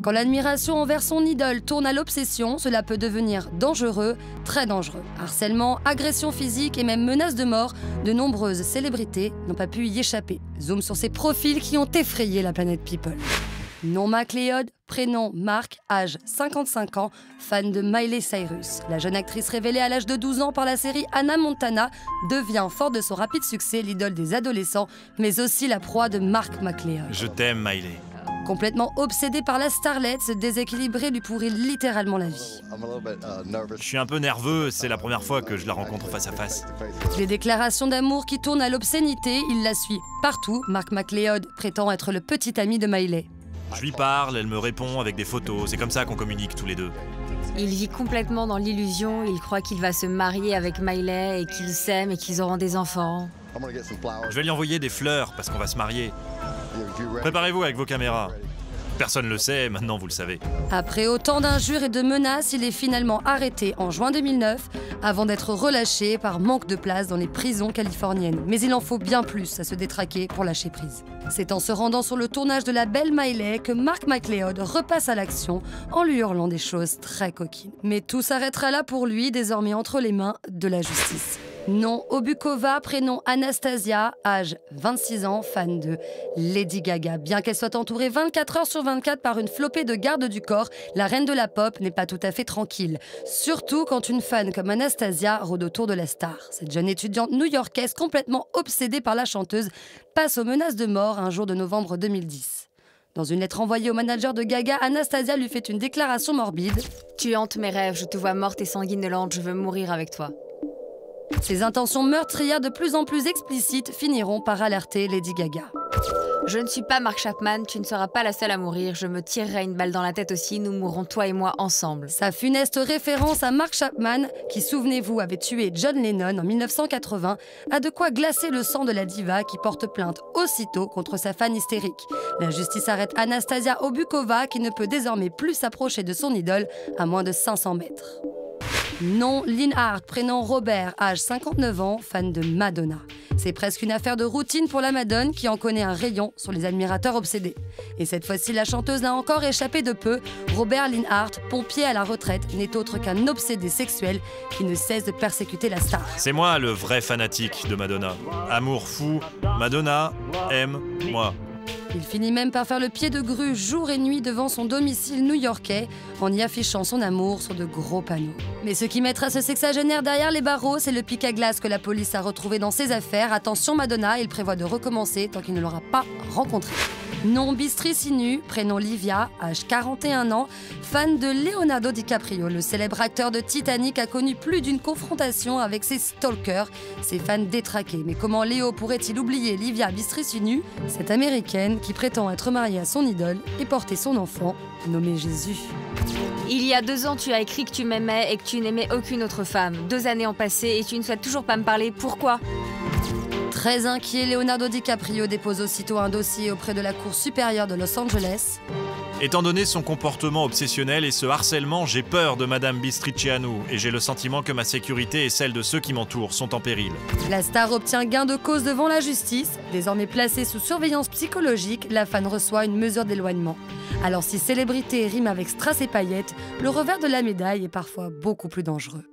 Quand l'admiration envers son idole tourne à l'obsession, cela peut devenir dangereux, très dangereux. Harcèlement, agression physique et même menaces de mort, de nombreuses célébrités n'ont pas pu y échapper. Zoom sur ces profils qui ont effrayé la planète People. Nom McLeod, prénom Mark, âge 55 ans, fan de Miley Cyrus. La jeune actrice révélée à l'âge de 12 ans par la série Hannah Montana devient, fort de son rapide succès, l'idole des adolescents, mais aussi la proie de Mark McLeod. Je t'aime, Miley. Complètement obsédé par la starlette, ce déséquilibré lui pourrit littéralement la vie. Je suis un peu nerveux, c'est la première fois que je la rencontre face à face. Les déclarations d'amour qui tournent à l'obscénité, il la suit partout. Mark McLeod prétend être le petit ami de Miley. Je lui parle, elle me répond avec des photos, c'est comme ça qu'on communique tous les deux. Il vit complètement dans l'illusion, il croit qu'il va se marier avec Miley et qu'ils s'aiment et qu'ils auront des enfants. Je vais lui envoyer des fleurs parce qu'on va se marier. Préparez-vous avec vos caméras. Personne ne le sait, maintenant vous le savez. Après autant d'injures et de menaces, il est finalement arrêté en juin 2009 avant d'être relâché par manque de place dans les prisons californiennes. Mais il en faut bien plus à se détraquer pour lâcher prise. C'est en se rendant sur le tournage de La Belle Miley que Mark McLeod repasse à l'action en lui hurlant des choses très coquines. Mais tout s'arrêtera là pour lui, désormais entre les mains de la justice. Nom Obukova, prénom Anastasia, âge 26 ans, fan de Lady Gaga. Bien qu'elle soit entourée 24 heures sur 24 par une flopée de gardes du corps, la reine de la pop n'est pas tout à fait tranquille. Surtout quand une fan comme Anastasia rôde autour de la star. Cette jeune étudiante new-yorkaise complètement obsédée par la chanteuse passe aux menaces de mort un jour de novembre 2010. Dans une lettre envoyée au manager de Gaga, Anastasia lui fait une déclaration morbide. « Tu hantes mes rêves, je te vois morte et sanguinolente, je veux mourir avec toi. » Ses intentions meurtrières de plus en plus explicites finiront par alerter Lady Gaga. Je ne suis pas Mark Chapman, tu ne seras pas la seule à mourir, je me tirerai une balle dans la tête aussi, nous mourrons toi et moi ensemble. Sa funeste référence à Mark Chapman, qui, souvenez-vous, avait tué John Lennon en 1980, a de quoi glacer le sang de la diva qui porte plainte aussitôt contre sa fan hystérique. La justice arrête Anastasia Obukova qui ne peut désormais plus s'approcher de son idole à moins de 500 mètres. Nom Lynn Hart, prénom Robert, âge 59 ans, fan de Madonna. C'est presque une affaire de routine pour la Madone qui en connaît un rayon sur les admirateurs obsédés. Et cette fois-ci, la chanteuse n'a encore échappé de peu. Robert Lynn Hart, pompier à la retraite, n'est autre qu'un obsédé sexuel qui ne cesse de persécuter la star. C'est moi le vrai fanatique de Madonna. Amour fou, Madonna aime moi. Il finit même par faire le pied de grue jour et nuit devant son domicile new-yorkais en y affichant son amour sur de gros panneaux. Mais ce qui mettra ce sexagénaire derrière les barreaux, c'est le pic à glace que la police a retrouvé dans ses affaires. Attention Madonna, il prévoit de recommencer tant qu'il ne l'aura pas rencontré. Nom Bistricinu, prénom Livia, âge 41 ans, fan de Leonardo DiCaprio. Le célèbre acteur de Titanic a connu plus d'une confrontation avec ses stalkers, ses fans détraqués. Mais comment Léo pourrait-il oublier Livia Bistricinu, cette américaine qui prétend être mariée à son idole et porter son enfant, nommé Jésus. Il y a 2 ans, tu as écrit que tu m'aimais et que tu n'aimais aucune autre femme. 2 années ont passé et tu ne souhaites toujours pas me parler. Pourquoi ? Très inquiet, Leonardo DiCaprio dépose aussitôt un dossier auprès de la Cour supérieure de Los Angeles. Étant donné son comportement obsessionnel et ce harcèlement, j'ai peur de Madame Bistricianu et j'ai le sentiment que ma sécurité et celle de ceux qui m'entourent sont en péril. La star obtient gain de cause devant la justice. Désormais placée sous surveillance psychologique, la fan reçoit une mesure d'éloignement. Alors si célébrité rime avec strass et paillettes, le revers de la médaille est parfois beaucoup plus dangereux.